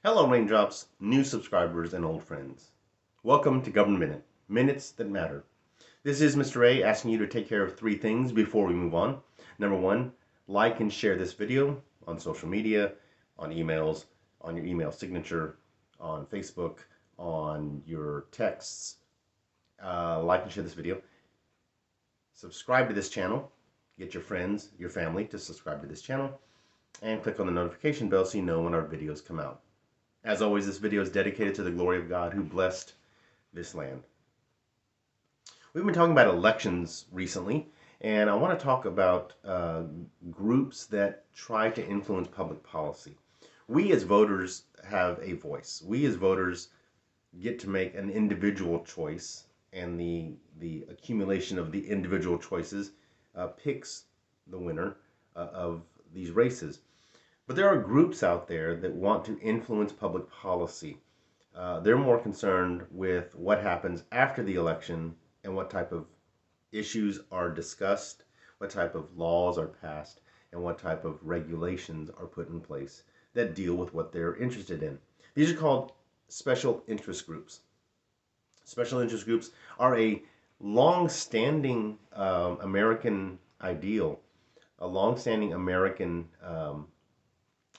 Hello, Raindrops, new subscribers, and old friends. Welcome to Government Minute, Minutes That Matter. This is Mr. A asking you to take care of three things before we move on. Number one, like and share this video on social media, on emails, on your email signature, on Facebook, on your texts. Like and share this video. Subscribe to this channel. Get your friends, your family to subscribe to this channel. And click on the notification bell so you know when our videos come out. As always, this video is dedicated to the glory of God who blessed this land. We've been talking about elections recently, and I want to talk about groups that try to influence public policy. We as voters have a voice. We as voters get to make an individual choice, and the accumulation of the individual choices picks the winner of these races. But there are groups out there that want to influence public policy. They're more concerned with what happens after the election and what type of issues are discussed, what type of laws are passed, and what type of regulations are put in place that deal with what they're interested in. These are called special interest groups. Special interest groups are a long-standing American ideal, a long-standing American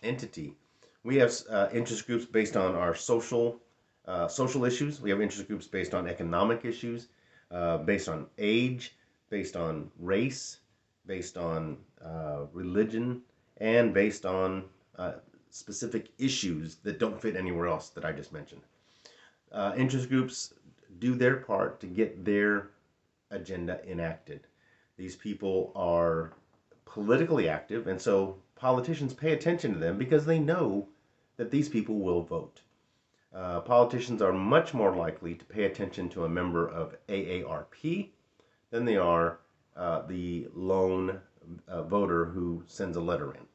entity. We have interest groups based on our social issues. We have interest groups based on economic issues, based on age, based on race, based on religion, and based on specific issues that don't fit anywhere else that I just mentioned. Interest groups do their part to get their agenda enacted. These people are politically active, and so politicians pay attention to them because they know that these people will vote. Politicians are much more likely to pay attention to a member of AARP than they are the lone voter who sends a letter in.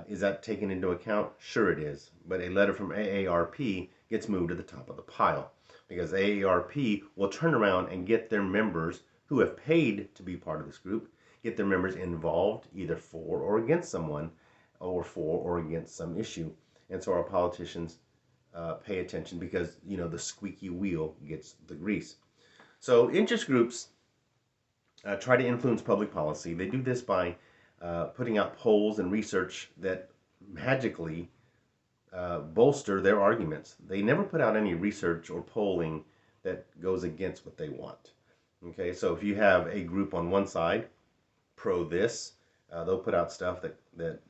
Is that taken into account? Sure it is. But a letter from AARP gets moved to the top of the pile because AARP will turn around and get their members who have paid to be part of this group, get their members involved either for or against someone or for or against some issue. And so our politicians pay attention because, you know, the squeaky wheel gets the grease. So interest groups try to influence public policy. They do this by putting out polls and research that magically bolster their arguments. They never put out any research or polling that goes against what they want. Okay, so if you have a group on one side, pro this, they'll put out stuff that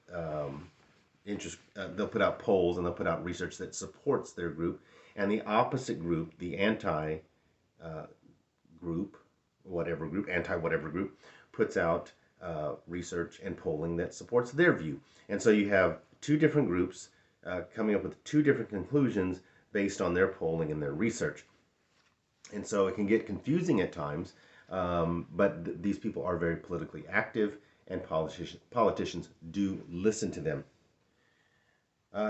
they'll put out polls and they'll put out research that supports their group, and the opposite group, the anti group, anti whatever group, puts out research and polling that supports their view. And so you have two different groups coming up with two different conclusions based on their polling and their research. And so it can get confusing at times, but these people are very politically active, and politicians do listen to them.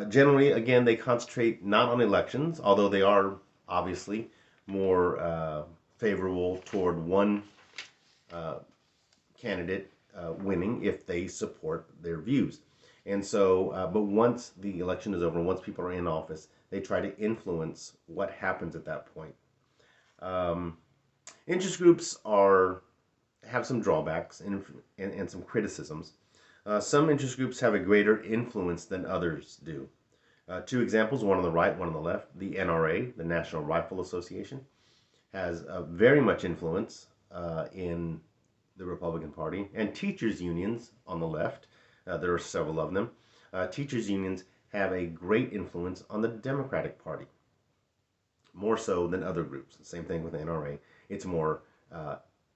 Generally, again, they concentrate not on elections, although they are obviously more favorable toward one candidate winning if they support their views. And so, but once the election is over, once people are in office, they try to influence what happens at that point. Um, Interest groups have some drawbacks and some criticisms. Some interest groups have a greater influence than others do. Two examples, one on the right, one on the left. The NRA, the National Rifle Association, has very much influence in the Republican Party, and teachers' unions on the left. There are several of them. Teachers' unions have a great influence on the Democratic Party, more so than other groups. Same thing with the NRA. It's more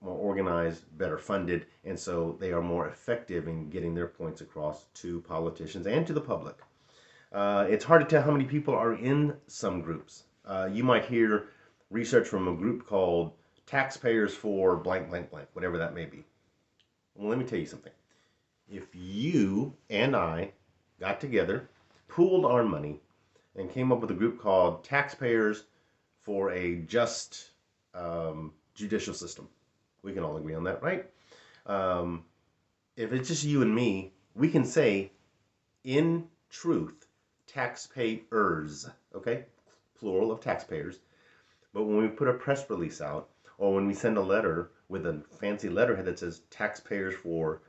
organized, better funded, and so they are more effective in getting their points across to politicians and to the public. It's hard to tell how many people are in some groups. You might hear research from a group called Taxpayers for blank, blank, blank, whatever that may be. Well, let me tell you something. If you and I got together, pooled our money, and came up with a group called Taxpayers for a Just Judicial System, we can all agree on that, right? Um, if it's just you and me, we can say in truth taxpayers, okay? Plural of taxpayers. But when we put a press release out, or when we send a letter with a fancy letterhead that says taxpayers for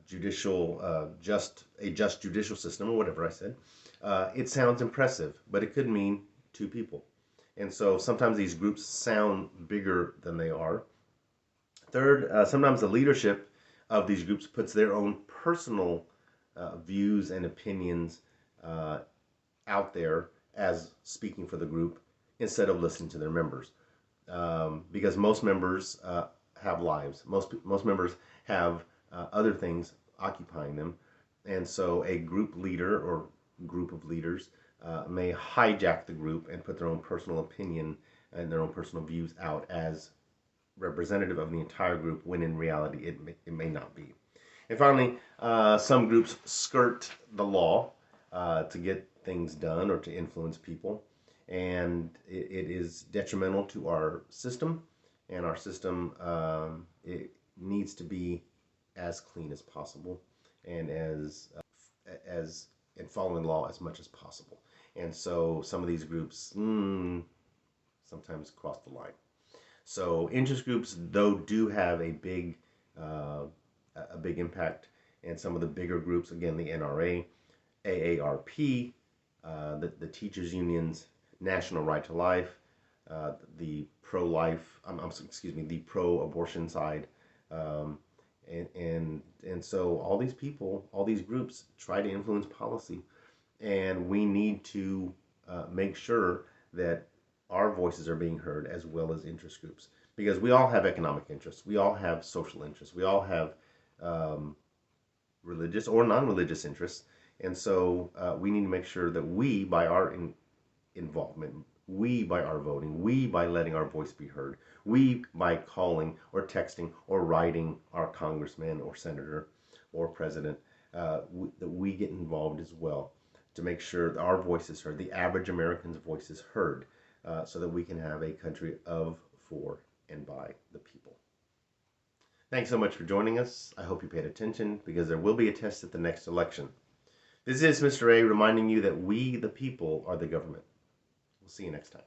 judicial, just judicial system, or whatever I said, it sounds impressive, but it could mean two people. And so sometimes these groups sound bigger than they are. Third, sometimes the leadership of these groups puts their own personal views and opinions uh, out there as speaking for the group instead of listening to their members. Because most members have lives. Most members have other things occupying them, and so a group leader or group of leaders may hijack the group and put their own personal opinion and their own personal views out as representative of the entire group, when in reality it may not be. And finally, some groups skirt the law to get things done or to influence people, and it is detrimental to our system. And our system, it needs to be as clean as possible, and as in following law as much as possible. And so some of these groups sometimes cross the line. So interest groups, though, do have uh, a big impact, and some of the bigger groups, again, the NRA, AARP, the teachers unions, National Right to Life, the pro-life, excuse me, the pro-abortion side, um, and so all these people, all these groups try to influence policy, and we need to make sure that our voices are being heard as well as interest groups, because we all have economic interests, we all have social interests, we all have um, religious or non-religious interests, and so we need to make sure that we, by our involvement, we by our voting, we by letting our voice be heard, we by calling or texting or writing our congressman or senator or president, that we get involved as well to make sure that our voice is heard, the average American's voice is heard, so that we can have a country of, for, and by the people. Thanks so much for joining us. I hope you paid attention, because there will be a test at the next election. This is Mr. A reminding you that we, the people, are the government. We'll see you next time.